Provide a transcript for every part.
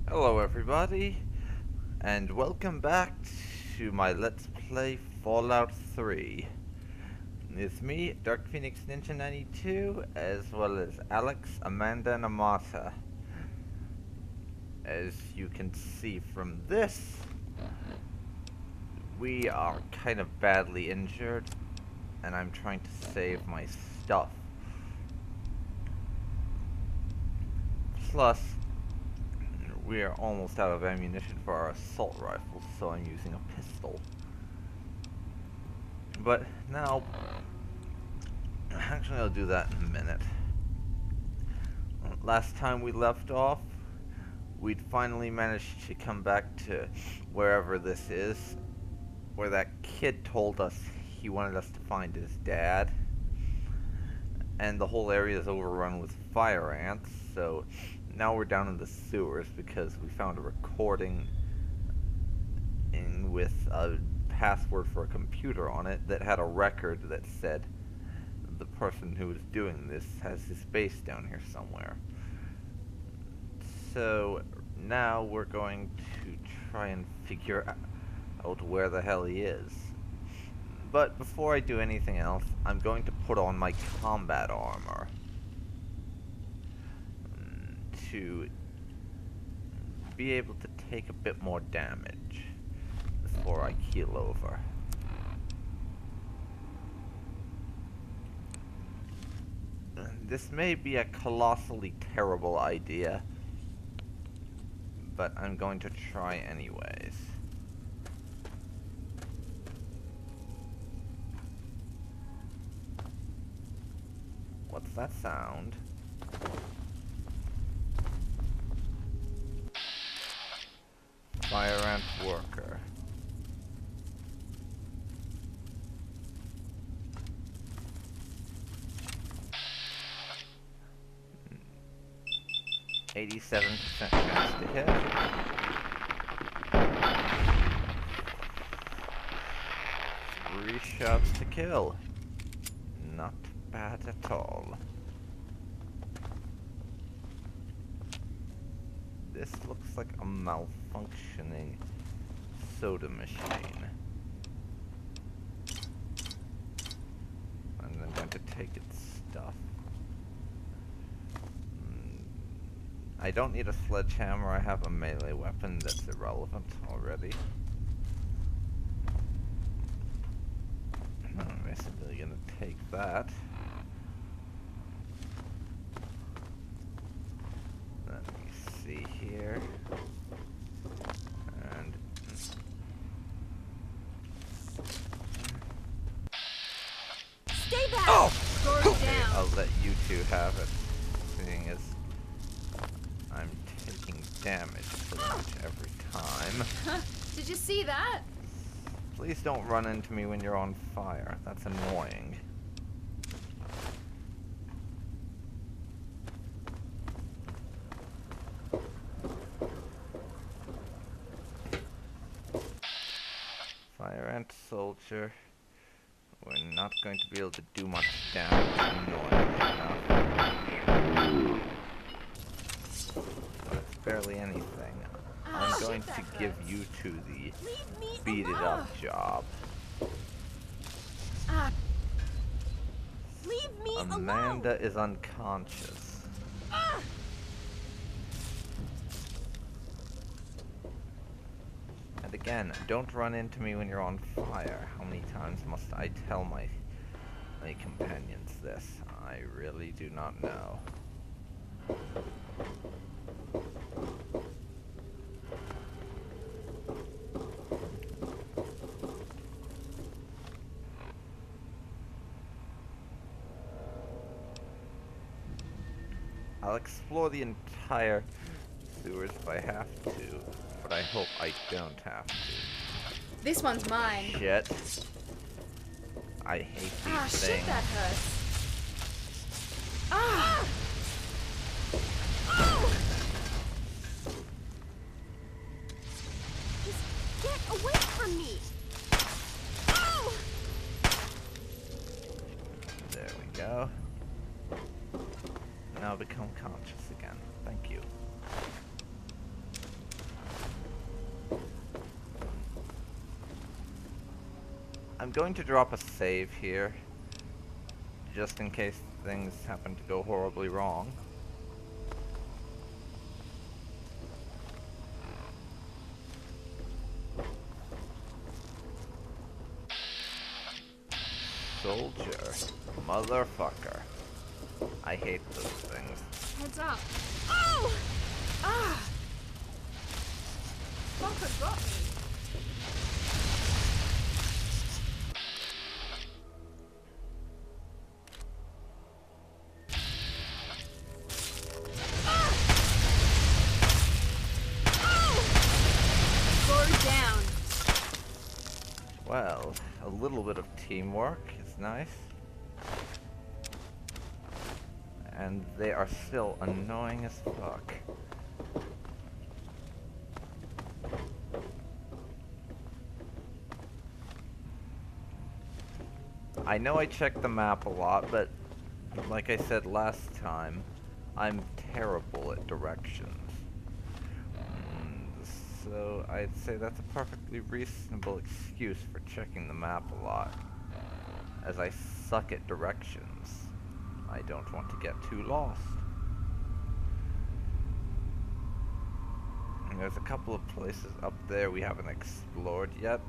Hello everybody, and welcome back to my Let's Play Fallout 3. It's me, Dark Phoenix Ninja 92, as well as Alex, Amanda, and Amata. As you can see from this, we are kind of badly injured, and I'm trying to save my stuff. Plus, we are almost out of ammunition for our assault rifles, so I'm using a pistol. But now, actually I'll do that in a minute. Last time we left off, we'd finally managed to come back to wherever this is, where that kid told us he wanted us to find his dad. And the whole area is overrun with fire ants, so now we're down in the sewers because we found a recording with a password for a computer on it that had a record that said the person who was doing this has his base down here somewhere. So now we're going to try and figure out where the hell he is. But before I do anything else, I'm going to put on my combat armor to be able to take a bit more damage before I keel over. This may be a colossally terrible idea, but I'm going to try anyways. What's that sound? Fire ant worker. Hmm. 87% chance to hit. Three shots to kill. Not bad at all. This looks like a malfunctioning soda machine. And I'm going to take its stuff. I don't need a sledgehammer, I have a melee weapon that's irrelevant already. I'm basically gonna take that. Let me see here. And Stay back! oh! Guard Okay, down. I'll let you two have it, seeing as I'm taking damage pretty much every time. Did you see that? Please don't run into me when you're on fire. That's annoying. Fire ant soldier. We're not going to be able to do much damage, annoyingly enough. But it's barely anything. I'm going to give you two the Leave me beat it alone. up job. Ah. Leave me Amanda alone. is unconscious. Ah. And again, don't run into me when you're on fire. How many times must I tell my companions this? I really do not know. I'll explore the entire sewers if I have to, but I hope I don't have to. This one's mine. Shit. I hate these things. Shit, that hurts. Ah! Oh! Just get away from me! Oh! There we go. Now become conscious again. Thank you. I'm going to drop a save here, just in case things happen to go horribly wrong. Soldier. Motherfucker. I hate those things. Heads up. Oh! Ah! Fucker got me. Ah! Oh! Sword down. Well, a little bit of teamwork is nice. And they are still annoying as fuck. I know I check the map a lot, but like I said last time, I'm terrible at directions. So I'd say that's a perfectly reasonable excuse for checking the map a lot, as I suck at directions. I don't want to get too lost. And there's a couple of places up there we haven't explored yet.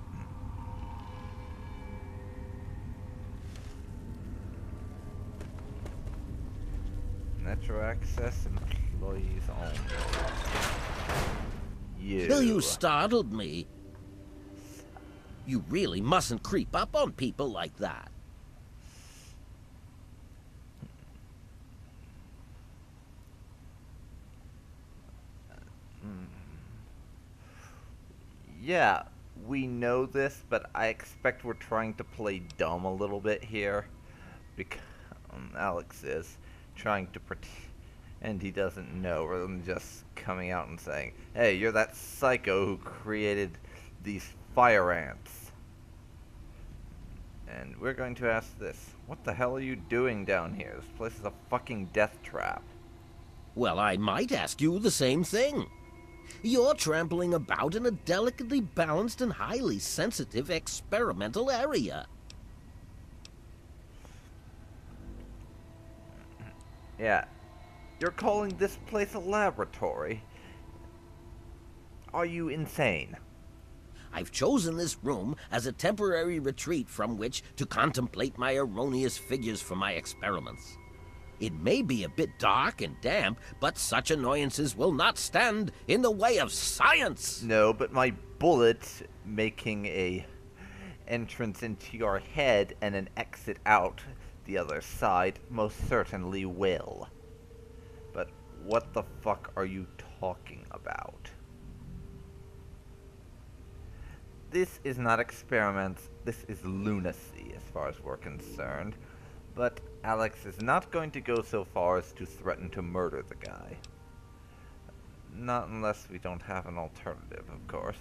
Metro access, employees only. Well, you startled me. You really mustn't creep up on people like that. Yeah, we know this, but I expect we're trying to play dumb a little bit here. Because Alex is trying to pretend he doesn't know, rather than just coming out and saying, "Hey, you're that psycho who created these fire ants." And we're going to ask this. What the hell are you doing down here? This place is a fucking death trap. Well, I might ask you the same thing. You're trampling about in a delicately balanced and highly sensitive experimental area. Yeah. You're calling this place a laboratory? Are you insane? I've chosen this room as a temporary retreat from which to contemplate my erroneous figures for my experiments. It may be a bit dark and damp, but such annoyances will not stand in the way of science! No, but my bullet making a entrance into your head and an exit out the other side most certainly will. But what the fuck are you talking about? This is not experiments, this is lunacy as far as we're concerned. But Alex is not going to go so far as to threaten to murder the guy. Not unless we don't have an alternative, of course.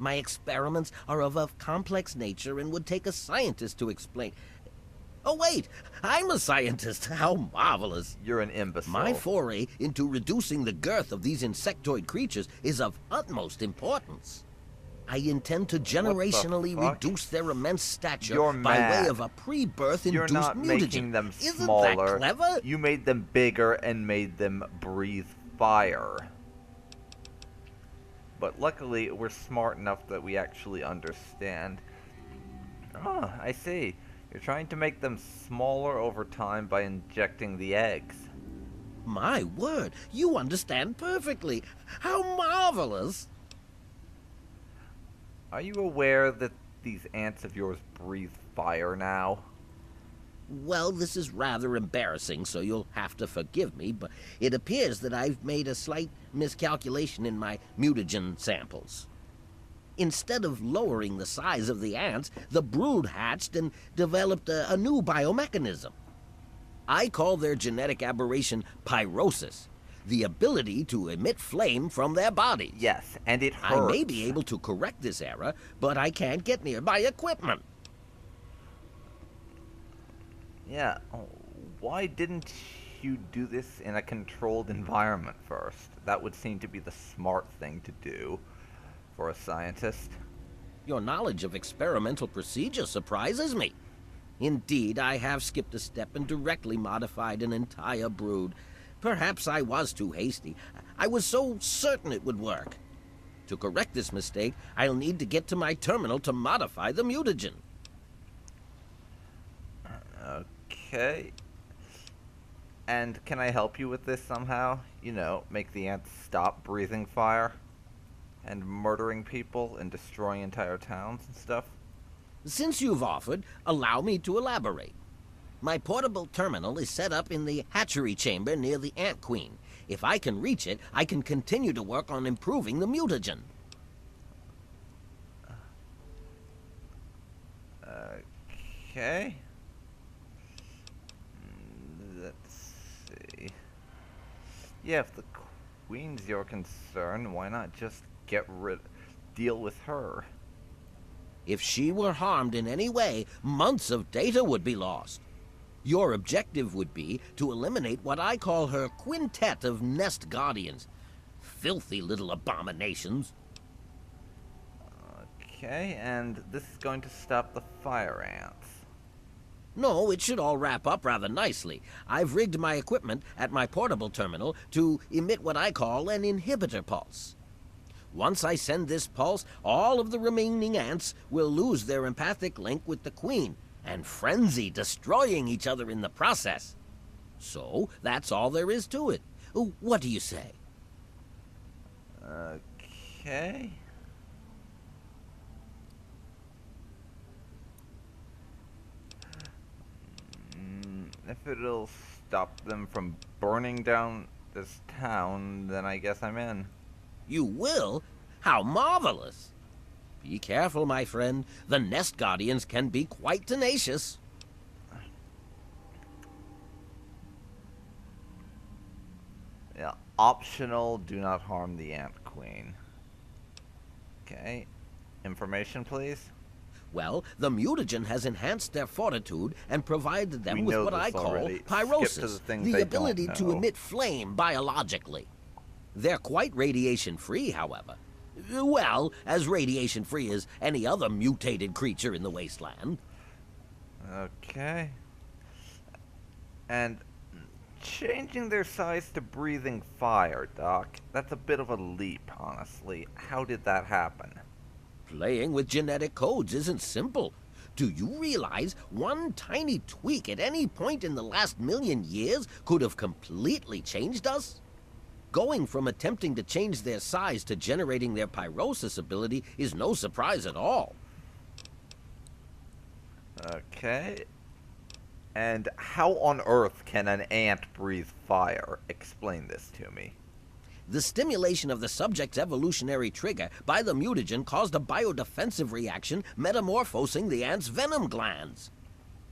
My experiments are of a complex nature and would take a scientist to explain. Oh wait, I'm a scientist. How marvelous. You're an imbecile. My foray into reducing the girth of these insectoid creatures is of utmost importance. I intend to generationally reduce their immense stature by way of a pre-birth induced mutagen. You're not making them smaller. Isn't that clever? You made them bigger and made them breathe fire. But luckily, we're smart enough that we actually understand. Oh, I see. You're trying to make them smaller over time by injecting the eggs. My word, you understand perfectly. How marvelous! Are you aware that these ants of yours breathe fire now? Well, this is rather embarrassing, so you'll have to forgive me, but it appears that I've made a slight miscalculation in my mutagen samples. Instead of lowering the size of the ants, the brood hatched and developed a new biomechanism. I call their genetic aberration pyrosis, the ability to emit flame from their bodies. Yes, and it hurts. I may be able to correct this error, but I can't get near my equipment. Yeah, why didn't you do this in a controlled environment first? That would seem to be the smart thing to do for a scientist. Your knowledge of experimental procedure surprises me. Indeed, I have skipped a step and directly modified an entire brood. Perhaps I was too hasty. I was so certain it would work. To correct this mistake, I'll need to get to my terminal to modify the mutagen. Okay. And can I help you with this somehow? You know, make the ants stop breathing fire and murdering people and destroying entire towns and stuff? Since you've offered, allow me to elaborate. My portable terminal is set up in the hatchery chamber near the Ant Queen. If I can reach it, I can continue to work on improving the mutagen. Okay. Let's see. Yeah, if the Queen's your concern, why not just deal with her? If she were harmed in any way, months of data would be lost. Your objective would be to eliminate what I call her quintet of nest guardians. Filthy little abominations. Okay, and this is going to stop the fire ants. No, it should all wrap up rather nicely. I've rigged my equipment at my portable terminal to emit what I call an inhibitor pulse. Once I send this pulse, all of the remaining ants will lose their empathic link with the Queen and frenzy, destroying each other in the process. So, that's all there is to it. What do you say? Okay. If it'll stop them from burning down this town, then I guess I'm in. You will? How marvelous! Be careful, my friend. The nest guardians can be quite tenacious. Yeah, optional, do not harm the Ant Queen. Okay. Information, please? Well, the mutagen has enhanced their fortitude and provided them with what I call already. pyrosis, the ability to know. emit flame biologically. They're quite radiation-free, however. Well, as radiation-free as any other mutated creature in the wasteland. Okay. And changing their size to breathing fire, Doc, that's a bit of a leap, honestly. How did that happen? Playing with genetic codes isn't simple. Do you realize one tiny tweak at any point in the last million years could have completely changed us? Going from attempting to change their size to generating their pyrosis ability is no surprise at all. Okay. And how on earth can an ant breathe fire? Explain this to me. The stimulation of the subject's evolutionary trigger by the mutagen caused a biodefensive reaction metamorphosing the ant's venom glands.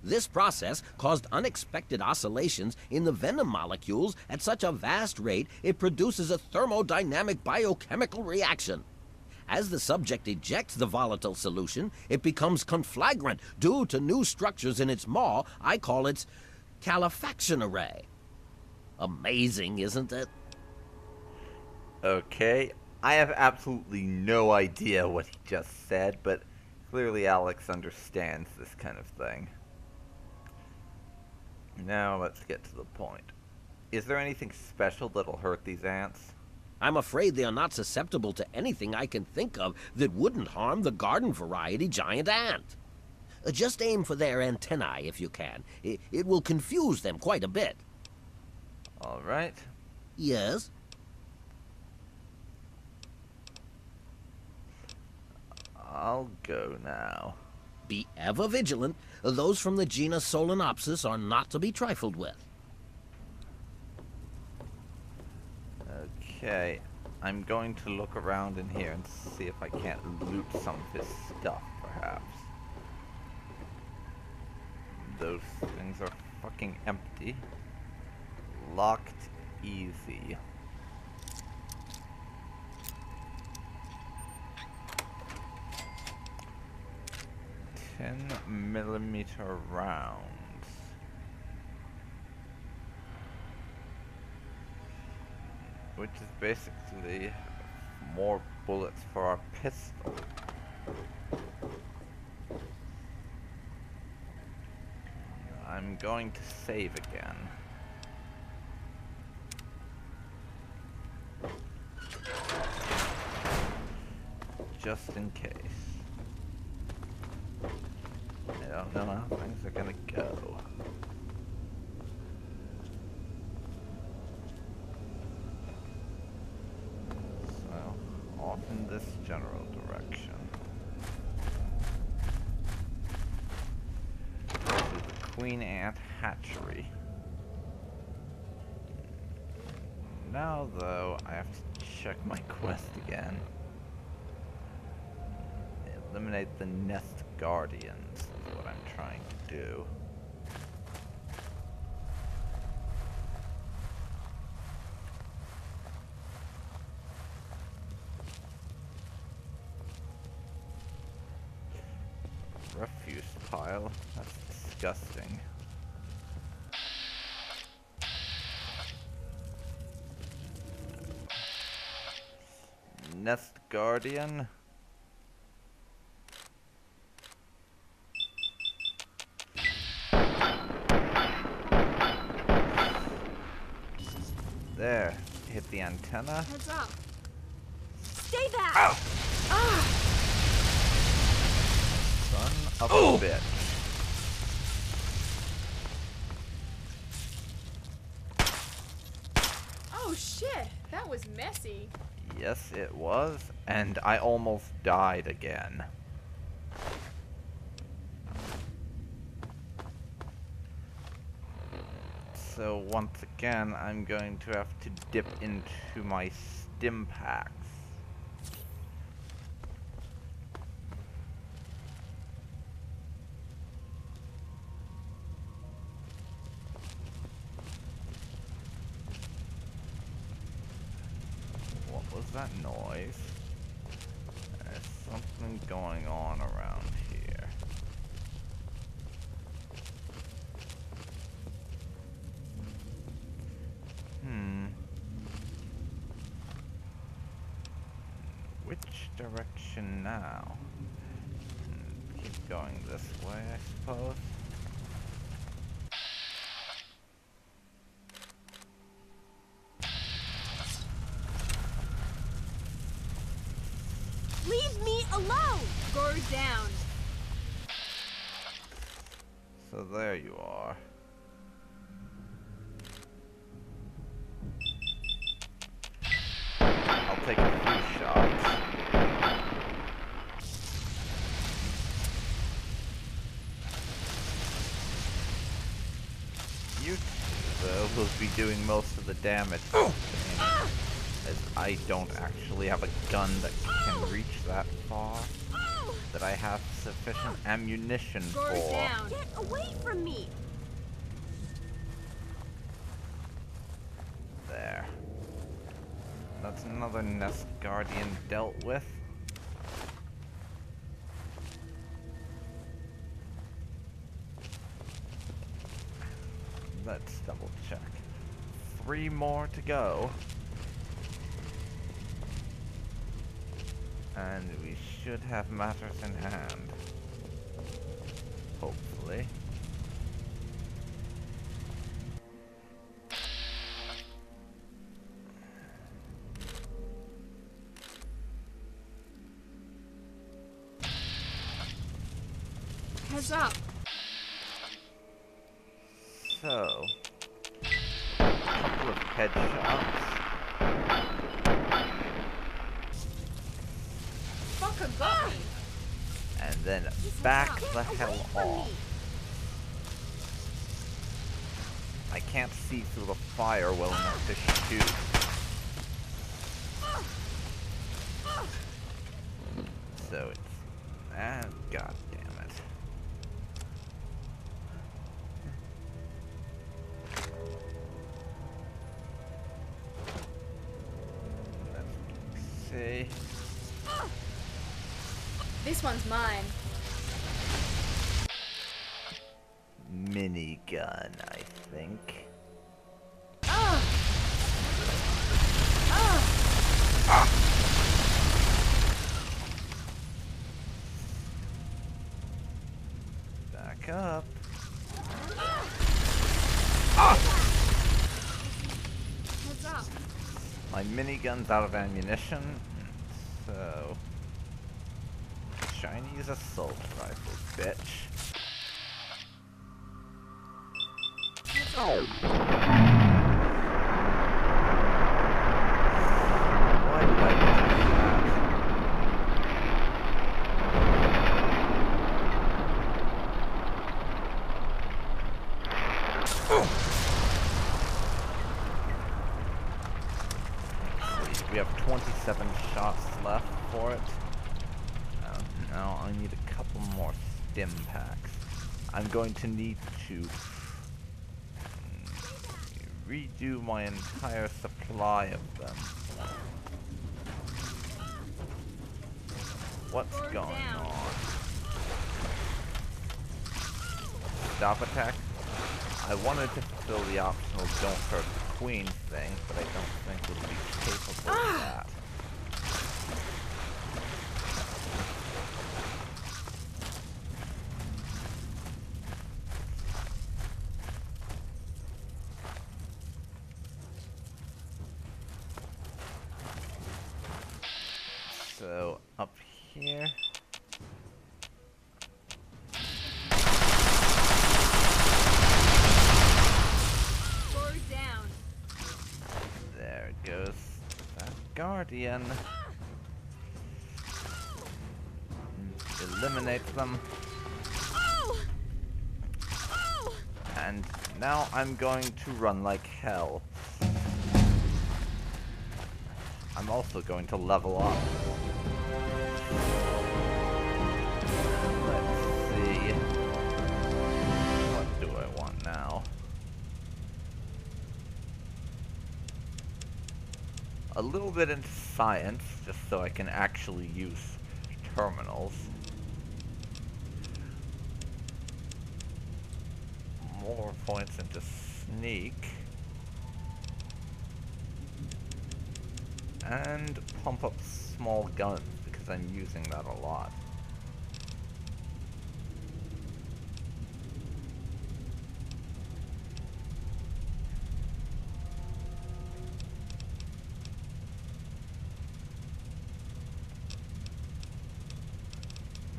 This process caused unexpected oscillations in the venom molecules at such a vast rate it produces a thermodynamic biochemical reaction. As the subject ejects the volatile solution, it becomes conflagrant due to new structures in its maw. I call its calefaction array. Amazing, isn't it? Okay, I have absolutely no idea what he just said, but clearly Alex understands this kind of thing. Now let's get to the point. Is there anything special that'll hurt these ants? I'm afraid they are not susceptible to anything I can think of that wouldn't harm the garden variety giant ant. Just aim for their antennae if you can. It will confuse them quite a bit. All right. Yes? I'll go now. Be ever vigilant. Those from the genus Solenopsis are not to be trifled with. Okay, I'm going to look around in here and see if I can't loot some of his stuff, perhaps. Those things are fucking empty. Locked easy. .10mm rounds. Which is basically more bullets for our pistol. I'm going to save again. Just in case. I don't know how things are gonna go. So, off in this general direction. To the Queen Ant Hatchery. Now, though, I have to check my quest again. Eliminate the Nest Guardians is what I'm trying to do. Refuse pile? That's disgusting. Nest Guardian? There, hit the antenna. Heads up. Stay back! Ow! Ah! Son of a bitch. Oh shit, that was messy. Yes, it was, and I almost died again. So once again, I'm going to have to dip into my stim packs. What was that noise? There's something going on around here. Which direction now? Keep going this way, I suppose. Leave me alone! Guard down. So there you are. I'll take a few shots. You two, though, will be doing most of the damage. As I don't actually have a gun that can reach that far. That I have sufficient ammunition Guard for. down. Get away from me! There. That's another Nest Guardian dealt with. Let's double check. 3 more to go. And we should have matters in hand. Hopefully. Heads up. So, a couple of headshots. Fucker got me. And then Just back stop. the Get hell away from off. me. I can't see through the fire well enough to shoot. So it's... god damn it. Let's see. This one's mine. Minigun, I think. Back up. My minigun's out of ammunition, so Chinese assault rifle, bitch. Why did I do that? We have 27 shots left for it. Now I need a couple more stim packs. I'm going to need to redo my entire supply of them. What's going on? Stop attack? I wanted to fulfill the optional don't hurt the queen thing, but I don't think it'll be capable of that. So, up here. Forward down. There goes that guardian. Eliminate them. And now I'm going to run like hell. I'm also going to level up. Let's see. What do I want now? A little bit into science, just so I can actually use terminals. More points into sneak. And pump up small guns, because I'm using that a lot.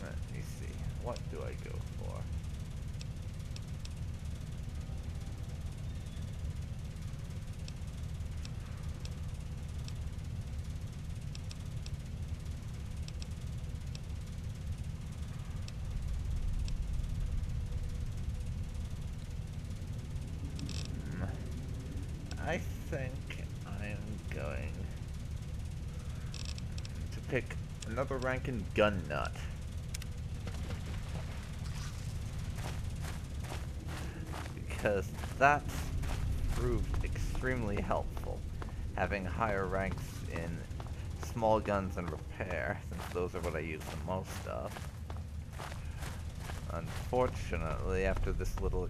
Let me see. What do I go for? I think I'm going to pick another Rankin gun nut. Because that's proved extremely helpful, having higher ranks in small guns and repair, since those are what I use the most of. Unfortunately, after this little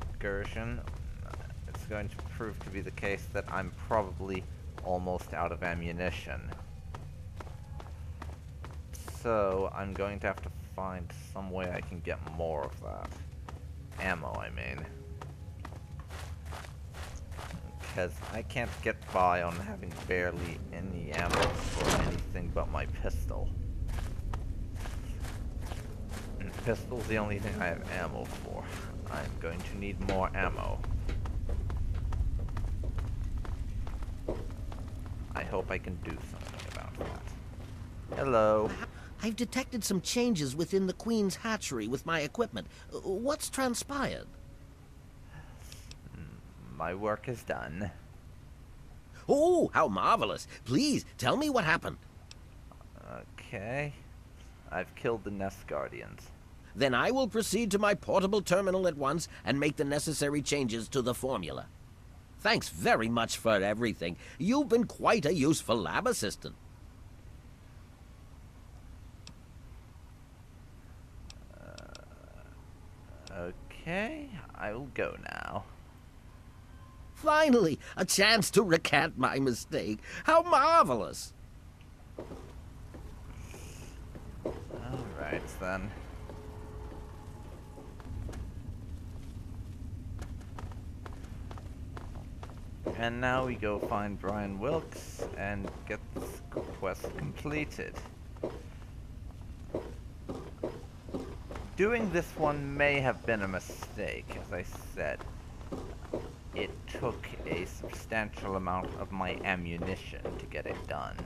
excursion, it's going to prove to be the case that I'm probably almost out of ammunition. So, I'm going to have to find some way I can get more of that. Ammo, I mean. Because I can't get by on having barely any ammo for anything but my pistol. And pistol's the only thing I have ammo for. I'm going to need more ammo. I hope I can do something about that. Hello. I've detected some changes within the Queen's hatchery with my equipment. What's transpired? My work is done. Oh, how marvelous. Please, tell me what happened. Okay. I've killed the Nest Guardians. Then I will proceed to my portable terminal at once and make the necessary changes to the formula. Thanks very much for everything. You've been quite a useful lab assistant. Okay, I will go now. Finally, a chance to recant my mistake. How marvelous! Alright, then. And now we go find Brian Wilkes and get this quest completed. Doing this one may have been a mistake, as I said. It took a substantial amount of my ammunition to get it done.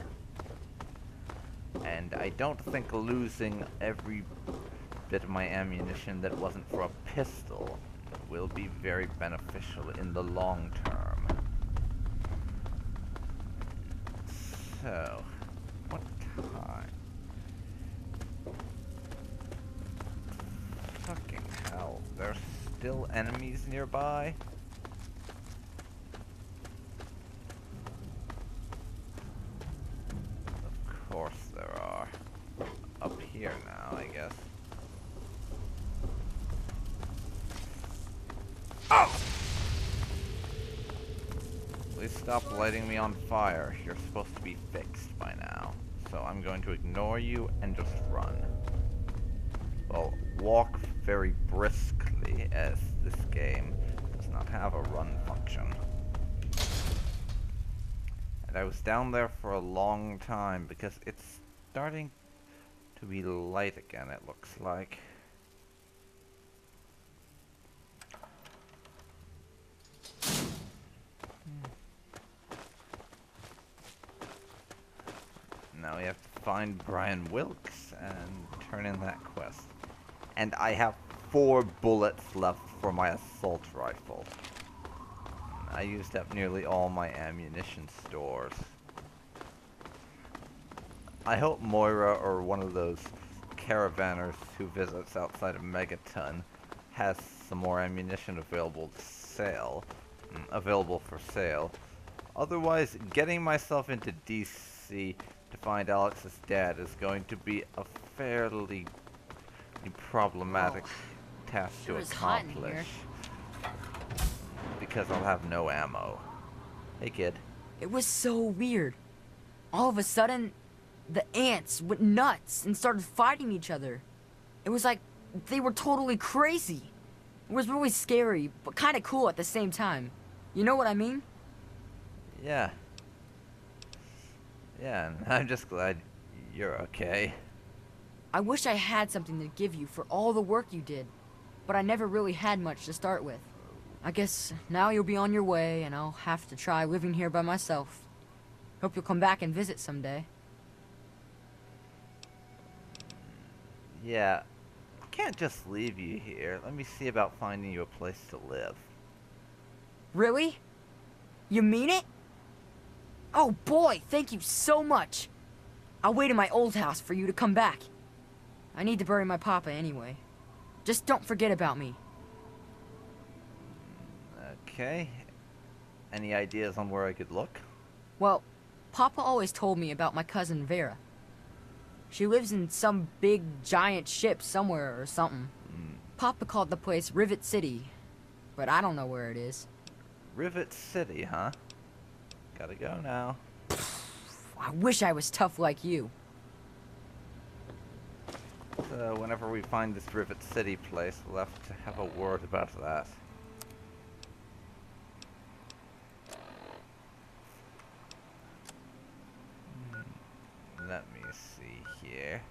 And I don't think losing every bit of my ammunition that wasn't for a pistol will be very beneficial in the long term. So, what time? Fucking hell, there's still enemies nearby? Of course there are. Up here now, I guess. Oh! Please stop lighting me on fire. You're supposed to be fixed by now. So I'm going to ignore you and just run. Well, walk very briskly, as this game does not have a run function. And I was down there for a long time because it's starting to be light again, it looks like. Now we have to find Brian Wilkes and turn in that quest. And I have 4 bullets left for my assault rifle. I used up nearly all my ammunition stores. I hope Moira or one of those caravanners who visits outside of Megaton has some more ammunition available for sale. Otherwise, getting myself into DC to find Alex's dad is going to be a fairly problematic task to accomplish. Because I'll have no ammo. Hey, kid. It was so weird. All of a sudden, the ants went nuts and started fighting each other. It was like they were totally crazy. It was really scary, but kind of cool at the same time. You know what I mean? Yeah. Yeah, and I'm just glad you're okay. I wish I had something to give you for all the work you did, but I never really had much to start with. I guess now you'll be on your way, and I'll have to try living here by myself. Hope you'll come back and visit someday. Yeah. I can't just leave you here. Let me see about finding you a place to live. Really? You mean it? Oh boy, thank you so much. I'll wait in my old house for you to come back. I need to bury my papa anyway. Just don't forget about me. Okay. Any ideas on where I could look? Well, Papa always told me about my cousin Vera. She lives in some big giant ship somewhere or something. Papa called the place Rivet City, but I don't know where it is. Rivet City, huh? Gotta go now. I wish I was tough like you. So whenever we find this Rivet City place, we'll have to have a word about that. Let me see here.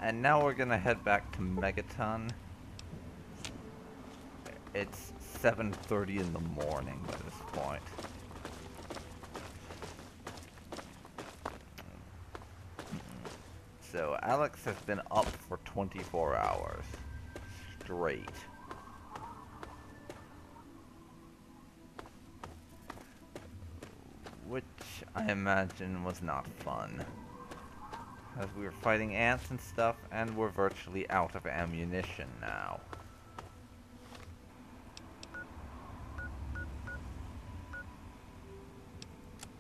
And now we're gonna head back to Megaton. It's 7:30 in the morning by this point. So Alex has been up for 24 hours straight. Which I imagine was not fun. As we were fighting ants and stuff, and we're virtually out of ammunition now.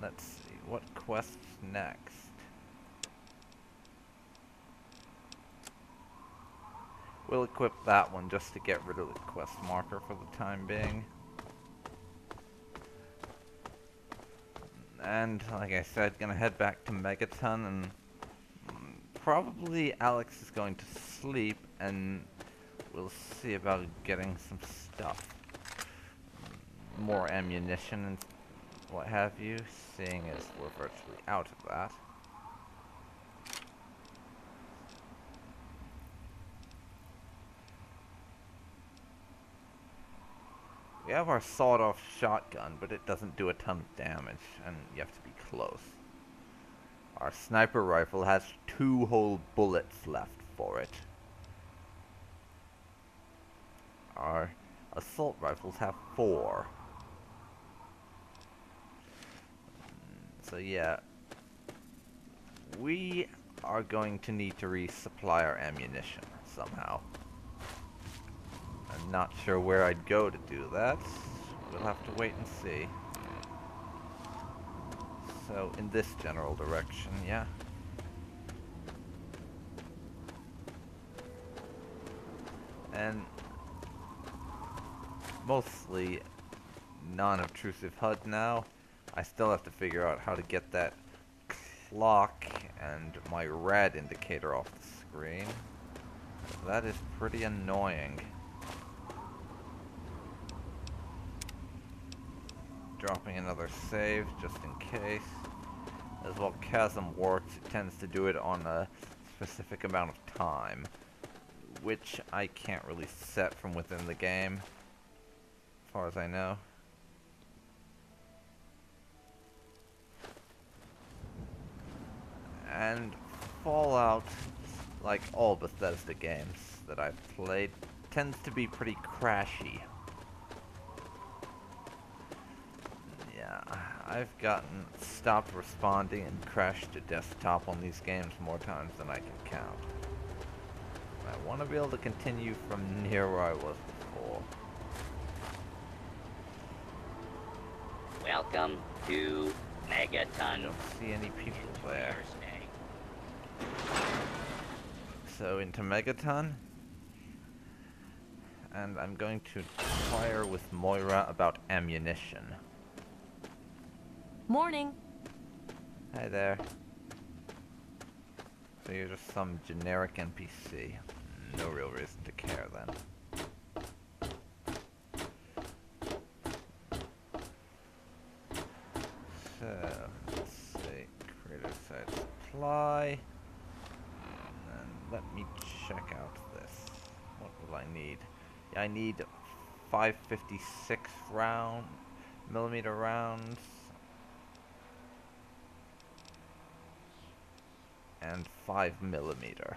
Let's see, what quest's next? We'll equip that one just to get rid of the quest marker for the time being. And like I said, gonna head back to Megaton, and probably Alex is going to sleep, and we'll see about getting some stuff. More ammunition and what have you, seeing as we're virtually out of that. We have our sawed-off shotgun, but it doesn't do a ton of damage, and you have to be close. Our sniper rifle has 2 whole bullets left for it. Our assault rifles have 4. So yeah, we are going to need to resupply our ammunition somehow. I'm not sure where I'd go to do that. We'll have to wait and see. So, in this general direction, yeah. And mostly non-obtrusive HUD now. I still have to figure out how to get that clock and my red indicator off the screen. That is pretty annoying. Dropping another save just in case. As well, Chasm works, it tends to do it on a specific amount of time, which I can't really set from within the game, as far as I know. And Fallout, like all Bethesda games that I've played, tends to be pretty crashy. Yeah, I've gotten stopped responding and crashed to desktop on these games more times than I can count. I want to be able to continue from near where I was before. Welcome to I Megaton. don't see any people there. So into Megaton, and I'm going to inquire with Moira about ammunition. Morning. Hi there. So you're just some generic NPC. No real reason to care then. So, let's see. Creator site supply. And let me check out this. What will I need? I need 556 millimeter rounds. And 5mm.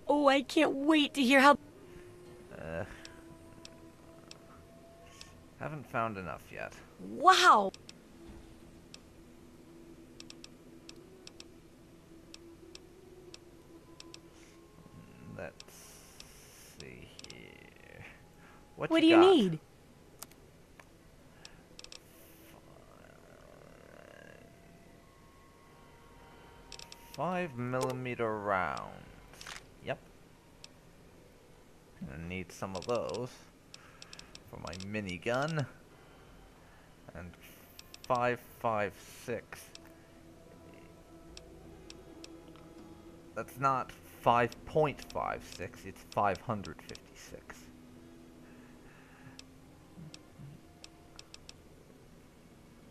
Oh, I can't wait to hear how. Haven't found enough yet. Wow. Let's see here. What What do you you got? need? 5mm rounds. Yep. Gonna need some of those for my minigun. And 5.56. That's not 5.56, it's 556.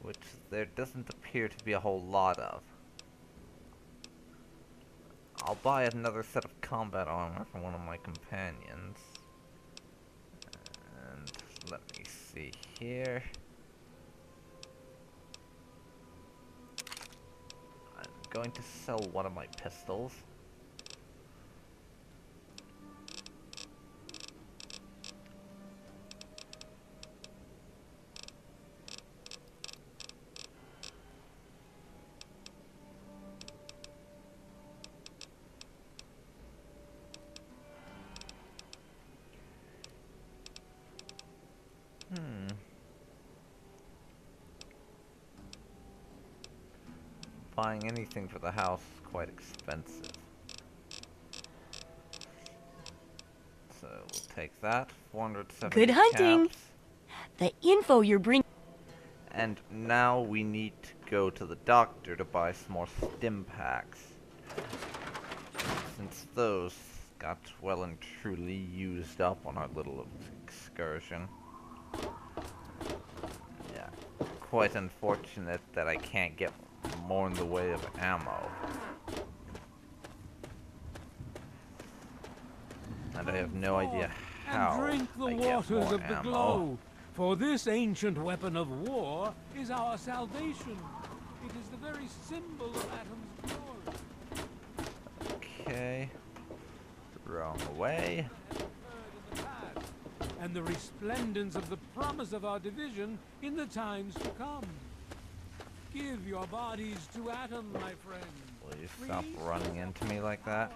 Which there doesn't appear to be a whole lot of. I'll buy another set of combat armor from one of my companions. And let me see here. I'm going to sell one of my pistols. Buying anything for the house is quite expensive. So we'll take that. 470 Good hunting. caps. The info you're bringing. And now we need to go to the doctor to buy some more stim packs. Since those got well and truly used up on our little excursion. Yeah, quite unfortunate that I can't get more in the way of ammo. And I have no idea how And drink the I get waters more of the ammo. glow, for this ancient weapon of war is our salvation. It is the very symbol of Atom's glory. Okay. Wrong way. And the resplendence of the promise of our division in the times to come. Give your bodies to Atom, my friend. Will you stop running into me like that?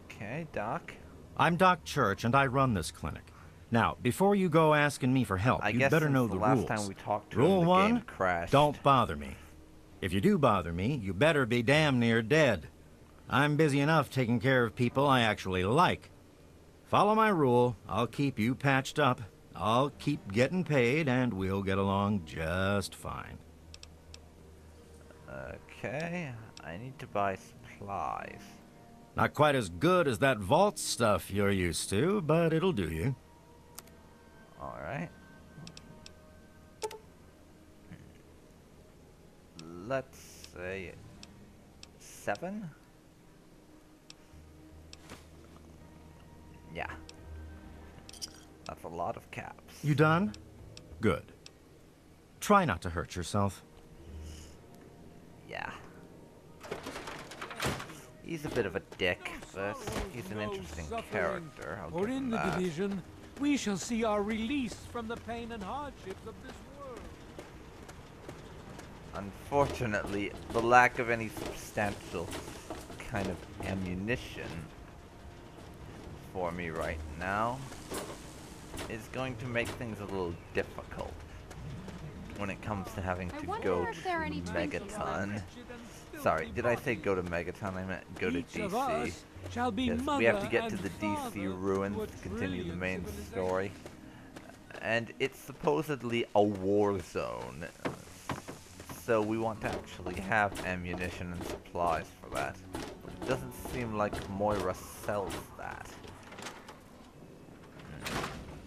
Okay, Doc. I'm Doc Church, and I run this clinic. Now, before you go asking me for help, I you'd guess better since know the the last rules. time we talked to Rule him, the game 1, crashed. don't bother me. If you do bother me, you better be damn near dead. I'm busy enough taking care of people I actually like. Follow my rule, I'll keep you patched up, I'll keep getting paid, and we'll get along just fine. Okay, I need to buy supplies. Not quite as good as that vault stuff you're used to, but it'll do you. Alright. Let's say 7? Yeah. That's a lot of caps. You done? Good. Try not to hurt yourself. Yeah. He's a bit of a dick, but he's an interesting character. I'll For give him in the that. division, we shall see our release from the pain and hardships of this world. Unfortunately, the lack of any substantial kind of ammunition for me right now is going to make things a little difficult when it comes to having I to wonder go if there are any to Twinkies Megaton. Sorry, did I say go to Megaton? I meant go to Each of DC. us shall be Yes, we have to mother get to and the father DC ruins to a to continue the trillion main civilizations. story. And it's supposedly a war zone. So we want to actually have ammunition and supplies for that. But it doesn't seem like Moira sells that.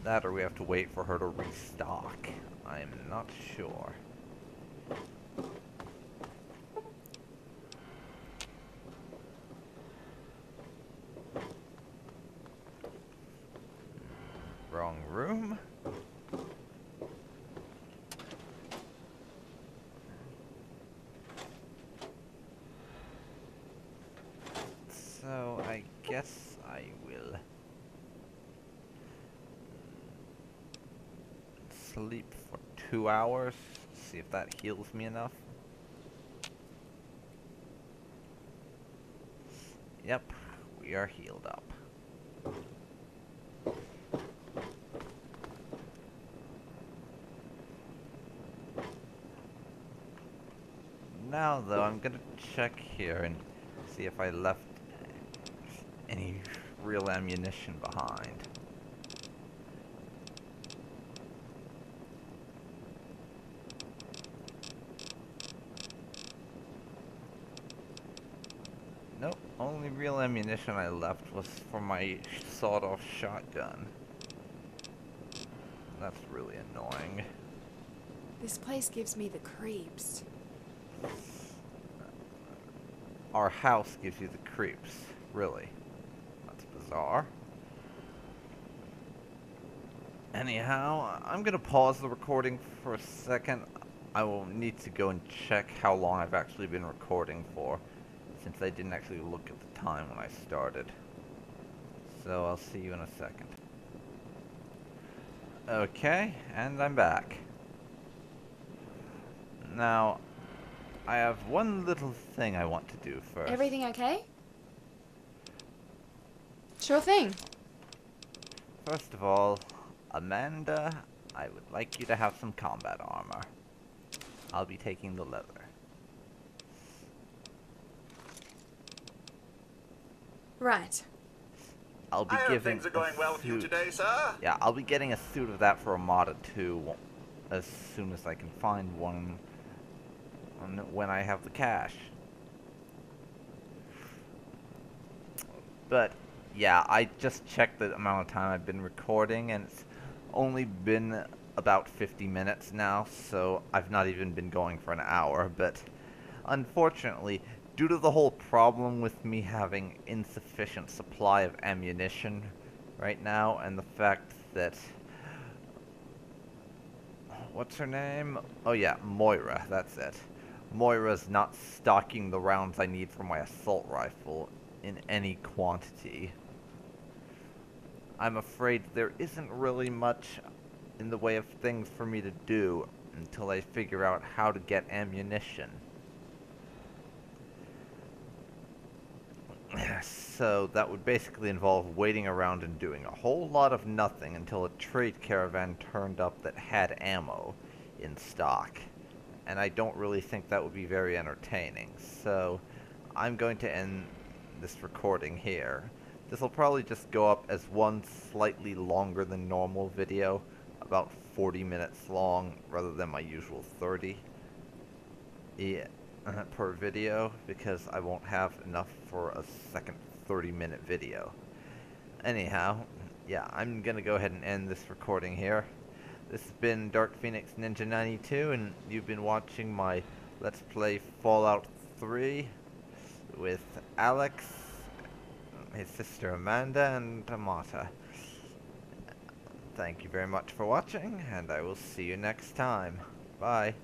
That or we have to wait for her to restock. I'm not sure. Wrong room. So I guess I will sleep for 2 hours, see if that heals me enough. Yep, we are healed up. Now though, I'm gonna check here and see if I left any real ammunition behind. Nope, only real ammunition I left was for my sawed-off shotgun. That's really annoying. This place gives me the creeps. Our house gives you the creeps, really. That's bizarre. Anyhow, I'm gonna pause the recording for a second. I will need to go and check how long I've actually been recording for, since I didn't actually look at the time when I started. So I'll see you in a second. Okay, and I'm back. Now, I have one little thing I want to do first. Everything okay? Sure thing. First of all, Amanda, I would like you to have some combat armor. I'll be taking the leather. Right. I'll be I hope giving things are going a well with you suit- today, sir. Yeah, I'll be getting a suit of that for Armada 2 as soon as I can find one when I have the cash. But yeah, I just checked the amount of time I've been recording, and it's only been about 50 minutes now, so I've not even been going for an hour. But unfortunately, due to the whole problem with me having insufficient supply of ammunition right now, and the fact that... What's her name? Oh yeah, Moira, that's it. Moira's not stocking the rounds I need for my assault rifle in any quantity. I'm afraid there isn't really much in the way of things for me to do until I figure out how to get ammunition. So that would basically involve waiting around and doing a whole lot of nothing until a trade caravan turned up that had ammo in stock. And I don't really think that would be very entertaining. So I'm going to end this recording here. This will probably just go up as one slightly longer than normal video, about 40 minutes long rather than my usual 30 per video, because I won't have enough for a second 30-minute video. Anyhow, yeah, I'm gonna go ahead and end this recording here. This has been Dark Phoenix Ninja 92, and you've been watching my Let's Play Fallout 3 with Alex, his sister Amanda, and Amata. Thank you very much for watching, and I will see you next time. Bye.